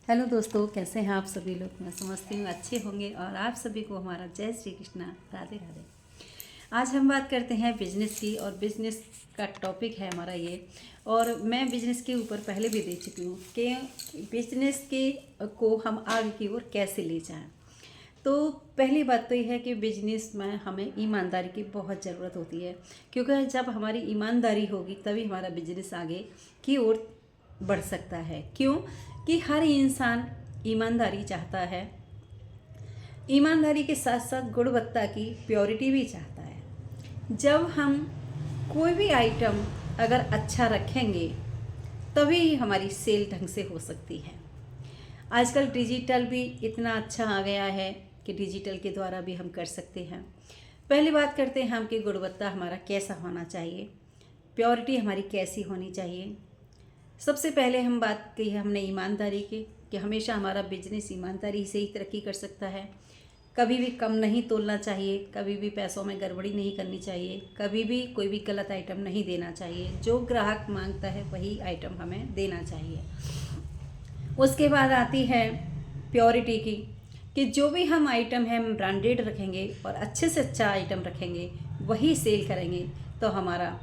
Hello दोस्तों, कैसे हैं आप सभी लोग। मैं समझती हूँ अच्छे होंगे और आप सभी को हमारा जय श्री कृष्णा, राधे राधे। आज हम बात करते हैं बिजनेस की और बिजनेस का टॉपिक है हमारा ये। और मैं बिजनेस के ऊपर पहले भी दे चुकी हूँ कि बिजनेस के को हम आगे की ओर कैसे ले जाएं। तो पहली बात तो ये है कि बिजनेस में हमें ईमानदारी की बहुत ज़रूरत होती है, क्योंकि जब हमारी ईमानदारी होगी तभी हमारा बिजनेस आगे की ओर बढ़ सकता है। क्यों कि हर इंसान ईमानदारी चाहता है, ईमानदारी के साथ साथ गुणवत्ता की प्योरिटी भी चाहता है। जब हम कोई भी आइटम अगर अच्छा रखेंगे तभी हमारी सेल ढंग से हो सकती है। आजकल डिजिटल भी इतना अच्छा आ गया है कि डिजिटल के द्वारा भी हम कर सकते हैं। पहली बात करते हैं हम कि गुणवत्ता हमारा कैसा होना चाहिए, प्योरिटी हमारी कैसी होनी चाहिए। सबसे पहले हम बात की है हमने ईमानदारी की कि हमेशा हमारा बिजनेस ईमानदारी से ही तरक्की कर सकता है। कभी भी कम नहीं तोलना चाहिए, कभी भी पैसों में गड़बड़ी नहीं करनी चाहिए, कभी भी कोई भी गलत आइटम नहीं देना चाहिए। जो ग्राहक मांगता है वही आइटम हमें देना चाहिए। उसके बाद आती है प्योरिटी की कि जो भी हम आइटम है हम ब्रांडेड रखेंगे और अच्छे से अच्छा आइटम रखेंगे, वही सेल करेंगे तो हमारा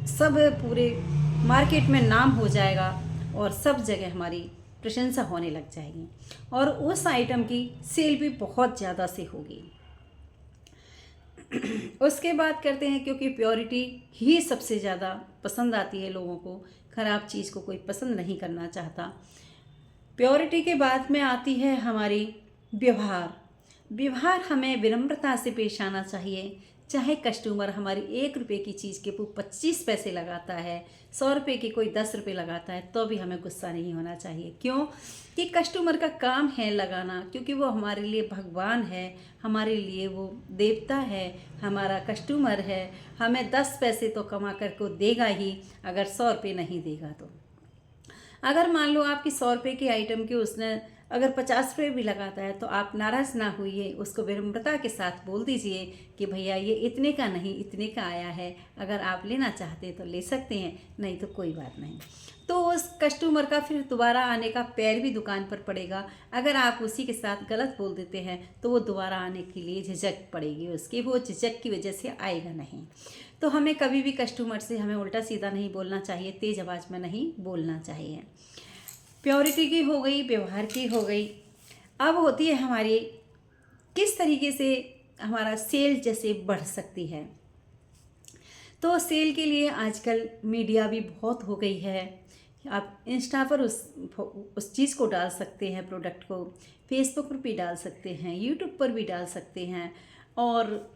सब पूरे मार्केट में नाम हो जाएगा और सब जगह हमारी प्रशंसा होने लग जाएगी और उस आइटम की सेल भी बहुत ज़्यादा से होगी। उसके बाद करते हैं, क्योंकि प्योरिटी ही सबसे ज़्यादा पसंद आती है लोगों को, ख़राब चीज़ को कोई पसंद नहीं करना चाहता। प्योरिटी के बाद में आती है हमारी व्यवहार। व्यवहार हमें विनम्रता से पेश आना चाहिए। चाहे कस्टमर हमारी 1 रुपये की चीज़ के ऊपर 25 पैसे लगाता है, 100 रुपये की कोई 10 रुपये लगाता है, तो भी हमें गुस्सा नहीं होना चाहिए। क्यों कि कस्टमर का काम है लगाना, क्योंकि वो हमारे लिए भगवान है, हमारे लिए वो देवता है, हमारा कस्टमर है। हमें 10 पैसे तो कमा कर को देगा ही, अगर 100 रुपये नहीं देगा तो। अगर मान लो आपकी 100 रुपये की आइटम की उसने अगर 50 रुपये भी लगाता है तो आप नाराज़ ना होइए, उसको विनम्रता के साथ बोल दीजिए कि भैया ये इतने का नहीं इतने का आया है, अगर आप लेना चाहते हैं तो ले सकते हैं, नहीं तो कोई बात नहीं। तो उस कस्टमर का फिर दोबारा आने का पैर भी दुकान पर पड़ेगा। अगर आप उसी के साथ गलत बोल देते हैं तो वो दोबारा आने के लिए झिझक पड़ेगी उसकी, वो झिझक की वजह से आएगा नहीं। तो हमें कभी भी कस्टमर से हमें उल्टा सीधा नहीं बोलना चाहिए, तेज़ आवाज़ में नहीं बोलना चाहिए। प्योरिटी की हो गई, व्यवहार की हो गई। अब होती है हमारी किस तरीके से हमारा सेल जैसे बढ़ सकती है। तो सेल के लिए आजकल मीडिया भी बहुत हो गई है। आप इंस्टा पर उस चीज़ को डाल सकते हैं, प्रोडक्ट को फेसबुक पर भी डाल सकते हैं, यूट्यूब पर भी डाल सकते हैं और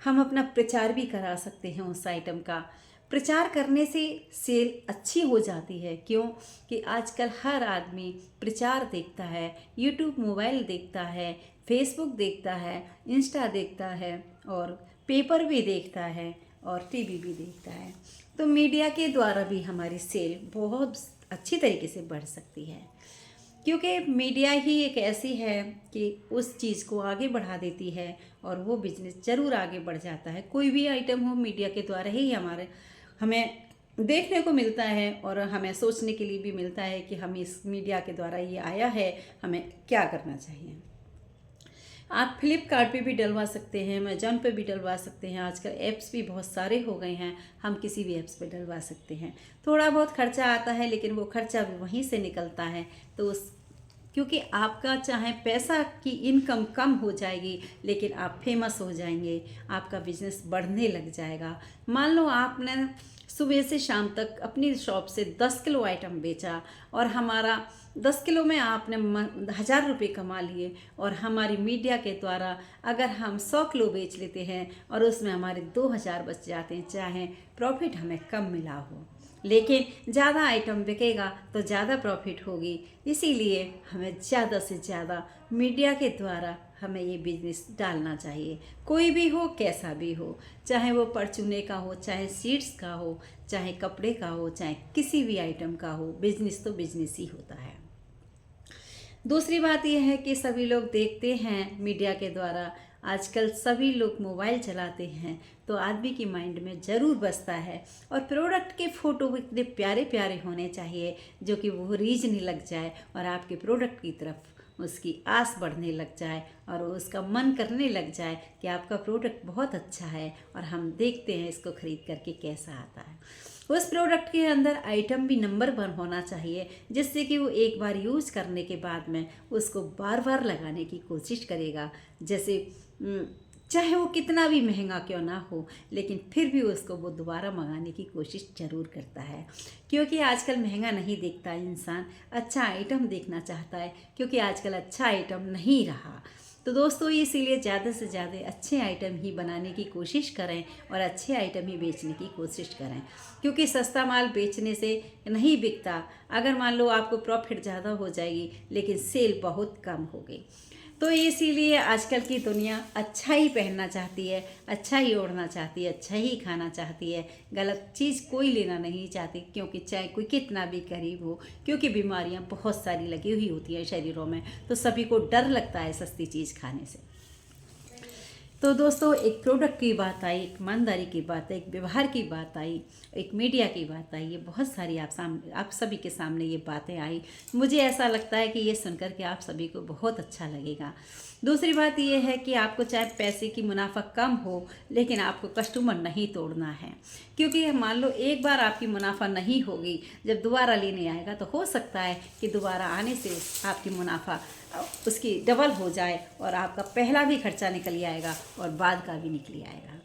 हम अपना प्रचार भी करा सकते हैं। उस आइटम का प्रचार करने से सेल अच्छी हो जाती है। क्यों कि आजकल हर आदमी प्रचार देखता है, यूट्यूब मोबाइल देखता है, फेसबुक देखता है, इंस्टा देखता है और पेपर भी देखता है और टीवी भी देखता है। तो मीडिया के द्वारा भी हमारी सेल बहुत अच्छी तरीके से बढ़ सकती है, क्योंकि मीडिया ही एक ऐसी है कि उस चीज़ को आगे बढ़ा देती है और वो बिजनेस ज़रूर आगे बढ़ जाता है। कोई भी आइटम हो मीडिया के द्वारा ही हमें देखने को मिलता है और हमें सोचने के लिए भी मिलता है कि हम इस मीडिया के द्वारा ये आया है, हमें क्या करना चाहिए। आप फ्लिपकार्ट पे भी डलवा सकते हैं, अमेजॉन पे भी डलवा सकते हैं। आजकल ऐप्स भी बहुत सारे हो गए हैं, हम किसी भी ऐप्स पे डलवा सकते हैं। थोड़ा बहुत खर्चा आता है लेकिन वो खर्चा भी वहीं से निकलता है। तो क्योंकि आपका चाहे पैसा की इनकम कम हो जाएगी लेकिन आप फेमस हो जाएंगे, आपका बिजनेस बढ़ने लग जाएगा। मान लो आपने सुबह से शाम तक अपनी शॉप से 10 किलो आइटम बेचा और हमारा 10 किलो में आपने 1000 रुपये कमा लिए और हमारी मीडिया के द्वारा अगर हम 100 किलो बेच लेते हैं और उसमें हमारे 2000 बच जाते हैं, चाहे प्रॉफिट हमें कम मिला हो, लेकिन ज़्यादा आइटम बिकेगा तो ज़्यादा प्रॉफिट होगी। इसीलिए हमें ज़्यादा से ज़्यादा मीडिया के द्वारा हमें ये बिजनेस डालना चाहिए। कोई भी हो, कैसा भी हो, चाहे वो परचूने का हो, चाहे सीड्स का हो, चाहे कपड़े का हो, चाहे किसी भी आइटम का हो, बिजनेस तो बिजनेस ही होता है। दूसरी बात यह है कि सभी लोग देखते हैं मीडिया के द्वारा आजकल सभी लोग मोबाइल चलाते हैं तो आदमी की माइंड में ज़रूर बसता है। और प्रोडक्ट के फ़ोटो इतने प्यारे प्यारे होने चाहिए जो कि वो रीझने लग जाए और आपके प्रोडक्ट की तरफ उसकी आस बढ़ने लग जाए और उसका मन करने लग जाए कि आपका प्रोडक्ट बहुत अच्छा है और हम देखते हैं इसको ख़रीद करके कैसा आता है। उस प्रोडक्ट के अंदर आइटम भी नंबर 1 होना चाहिए, जिससे कि वो एक बार यूज़ करने के बाद में उसको बार बार लगाने की कोशिश करेगा। जैसे चाहे वो कितना भी महंगा क्यों ना हो, लेकिन फिर भी उसको वो दोबारा मंगाने की कोशिश ज़रूर करता है, क्योंकि आजकल महंगा नहीं देखता इंसान, अच्छा आइटम देखना चाहता है, क्योंकि आजकल अच्छा आइटम नहीं रहा। तो दोस्तों इसीलिए ज़्यादा से ज़्यादा अच्छे आइटम ही बनाने की कोशिश करें और अच्छे आइटम ही बेचने की कोशिश करें, क्योंकि सस्ता माल बेचने से नहीं बिकता। अगर मान लो आपको प्रॉफिट ज़्यादा हो जाएगी लेकिन सेल बहुत कम होगी। तो इसीलिए आजकल की दुनिया अच्छा ही पहनना चाहती है, अच्छा ही ओढ़ना चाहती है, अच्छा ही खाना चाहती है, गलत चीज़ कोई लेना नहीं चाहती, क्योंकि चाहे कोई कितना भी गरीब हो, क्योंकि बीमारियां बहुत सारी लगी हुई होती हैं शरीरों में, तो सभी को डर लगता है सस्ती चीज़ खाने से। तो दोस्तों एक प्रोडक्ट की बात आई, एक ईमानदारी की बात आई, एक व्यवहार की बात आई, एक मीडिया की बात आई, ये बहुत सारी आप सभी के सामने ये बातें आई। मुझे ऐसा लगता है कि ये सुनकर के आप सभी को बहुत अच्छा लगेगा। दूसरी बात ये है कि आपको चाहे पैसे की मुनाफा कम हो, लेकिन आपको कस्टमर नहीं तोड़ना है, क्योंकि मान लो एक बार आपकी मुनाफा नहीं होगी, जब दोबारा लेने आएगा तो हो सकता है कि दोबारा आने से आपकी मुनाफा उसकी डबल हो जाए और आपका पहला भी खर्चा निकल आएगा और बाद का भी निकल आएगा।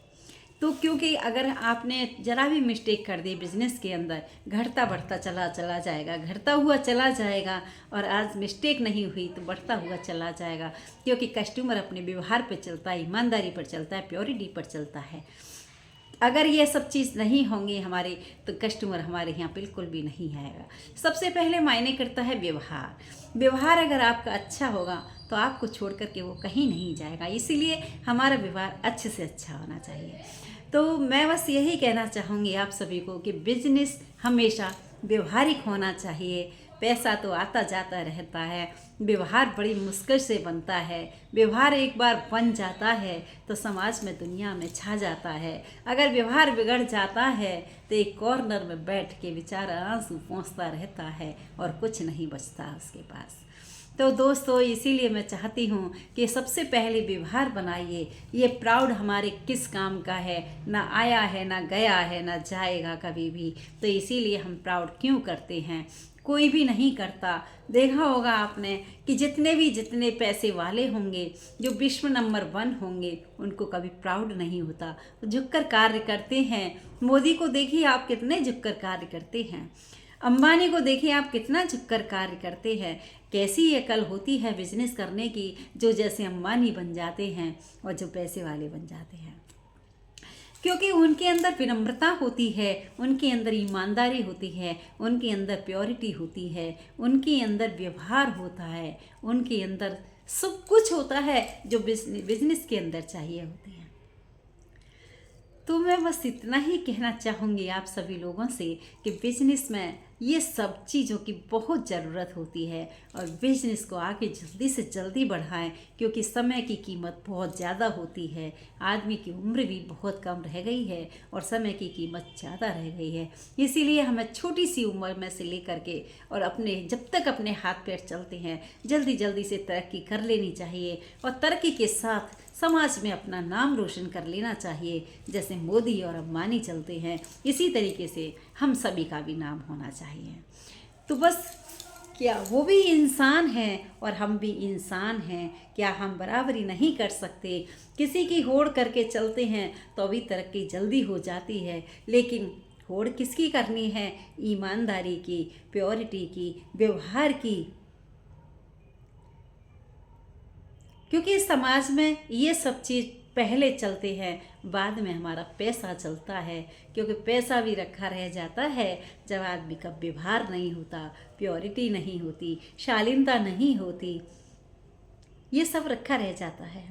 तो क्योंकि अगर आपने ज़रा भी मिस्टेक कर दी बिज़नेस के अंदर, घटता बढ़ता चला जाएगा, घटता हुआ चला जाएगा, और आज मिस्टेक नहीं हुई तो बढ़ता हुआ चला जाएगा, क्योंकि कस्टमर अपने व्यवहार पर चलता है, ईमानदारी पर चलता है, प्योरिटी पर चलता है। अगर ये सब चीज़ नहीं होंगी हमारे, तो कस्टमर हमारे यहाँ बिल्कुल भी नहीं आएगा। सबसे पहले मायने करता है व्यवहार। व्यवहार अगर आपका अच्छा होगा तो आपको छोड़ कर के वो कहीं नहीं जाएगा, इसीलिए हमारा व्यवहार अच्छे से अच्छा होना चाहिए। तो मैं बस यही कहना चाहूँगी आप सभी को कि बिजनेस हमेशा व्यवहारिक होना चाहिए। पैसा तो आता जाता रहता है, व्यवहार बड़ी मुश्किल से बनता है। व्यवहार एक बार बन जाता है तो समाज में, दुनिया में छा जाता है। अगर व्यवहार बिगड़ जाता है तो एक कॉर्नर में बैठ के बेचारा आंसू पोंछता रहता है और कुछ नहीं बचता उसके पास। तो दोस्तों इसीलिए मैं चाहती हूँ कि सबसे पहले व्यवहार बनाइए। ये प्राउड हमारे किस काम का है, ना आया है, ना गया है, ना जाएगा कभी भी। तो इसीलिए हम प्राउड क्यों करते हैं? कोई भी नहीं करता। देखा होगा आपने कि जितने पैसे वाले होंगे, जो विश्व नंबर 1 होंगे, उनको कभी प्राउड नहीं होता, झुककर कार्य करते हैं। मोदी को देखिए आप कितने झुककर कार्य करते हैं, अंबानी को देखिए आप कितना झुककर कार्य करते हैं। कैसी अकल होती है बिजनेस करने की, जो जैसे अंबानी बन जाते हैं और जो पैसे वाले बन जाते हैं, क्योंकि उनके अंदर विनम्रता होती है, उनके अंदर ईमानदारी होती है, उनके अंदर प्योरिटी होती है, उनके अंदर व्यवहार होता है, उनके अंदर सब कुछ होता है जो बिजनेस के अंदर चाहिए होती है। तो मैं बस इतना ही कहना चाहूँगी आप सभी लोगों से कि बिजनेस में ये सब चीज़ों की बहुत ज़रूरत होती है और बिजनेस को आगे जल्दी से जल्दी बढ़ाएं, क्योंकि समय की कीमत बहुत ज़्यादा होती है। आदमी की उम्र भी बहुत कम रह गई है और समय की कीमत ज़्यादा रह गई है। इसीलिए हमें छोटी सी उम्र में से लेकर के और जब तक अपने हाथ पैर चलते हैं, जल्दी जल्दी से तरक्की कर लेनी चाहिए और तरक्की के साथ समाज में अपना नाम रोशन कर लेना चाहिए। जैसे मोदी और अंबानी चलते हैं, इसी तरीके से हम सभी का भी नाम होना चाहिए। तो बस क्या वो भी इंसान हैं और हम भी इंसान हैं? क्या हम बराबरी नहीं कर सकते? किसी की होड़ करके चलते हैं तो अभी तरक्की जल्दी हो जाती है, लेकिन होड़ किसकी करनी है? ईमानदारी की, प्योरिटी की, व्यवहार की। क्योंकि समाज में ये सब चीज़ पहले चलते हैं, बाद में हमारा पैसा चलता है। क्योंकि पैसा भी रखा रह जाता है जब आदमी का व्यवहार नहीं होता, प्योरिटी नहीं होती, शालीनता नहीं होती, ये सब रखा रह जाता है।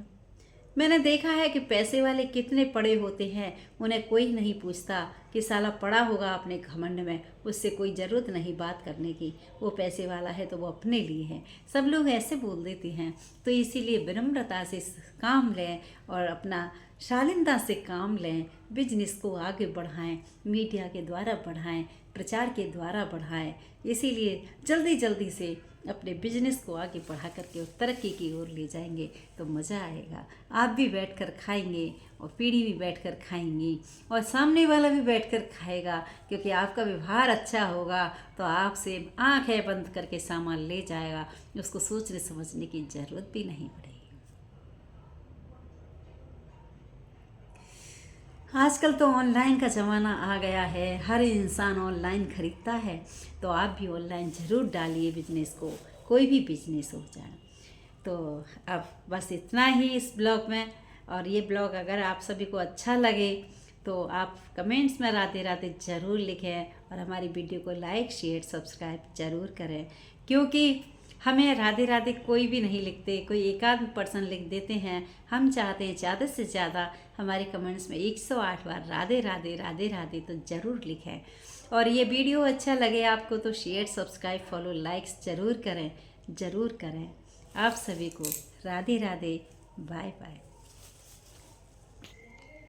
मैंने देखा है कि पैसे वाले कितने पड़े होते हैं, उन्हें कोई नहीं पूछता कि साला पड़ा होगा अपने घमंड में, उससे कोई ज़रूरत नहीं बात करने की, वो पैसे वाला है तो वो अपने लिए है। सब लोग ऐसे बोल देते हैं। तो इसीलिए विनम्रता से काम लें और अपना शालीनता से काम लें, बिजनेस को आगे बढ़ाएं, मीडिया के द्वारा बढ़ाएं, प्रचार के द्वारा बढ़ाएं। इसीलिए जल्दी जल्दी से अपने बिजनेस को आगे बढ़ा करके और तरक्की की ओर ले जाएंगे तो मज़ा आएगा। आप भी बैठकर खाएंगे और पीढ़ी भी बैठकर खाएंगी और सामने वाला भी बैठकर खाएगा, क्योंकि आपका व्यवहार अच्छा होगा तो आपसे आंखें बंद करके सामान ले जाएगा, उसको सोचने समझने की ज़रूरत भी नहीं पड़ेगी। आजकल तो ऑनलाइन का ज़माना आ गया है, हर इंसान ऑनलाइन खरीदता है, तो आप भी ऑनलाइन ज़रूर डालिए बिजनेस को, कोई भी बिजनेस हो जाए। तो अब बस इतना ही इस ब्लॉग में। और ये ब्लॉग अगर आप सभी को अच्छा लगे तो आप कमेंट्स में राधे राधे ज़रूर लिखें और हमारी वीडियो को लाइक शेयर सब्सक्राइब ज़रूर करें, क्योंकि हमें राधे राधे कोई भी नहीं लिखते, कोई एकाध पर्सन लिख देते हैं। हम चाहते हैं ज़्यादा से ज़्यादा हमारे कमेंट्स में 108 बार राधे राधे राधे राधे तो ज़रूर लिखें। और ये वीडियो अच्छा लगे आपको तो शेयर सब्सक्राइब फॉलो लाइक्स ज़रूर करें, ज़रूर करें। आप सभी को राधे राधे, बाय बाय।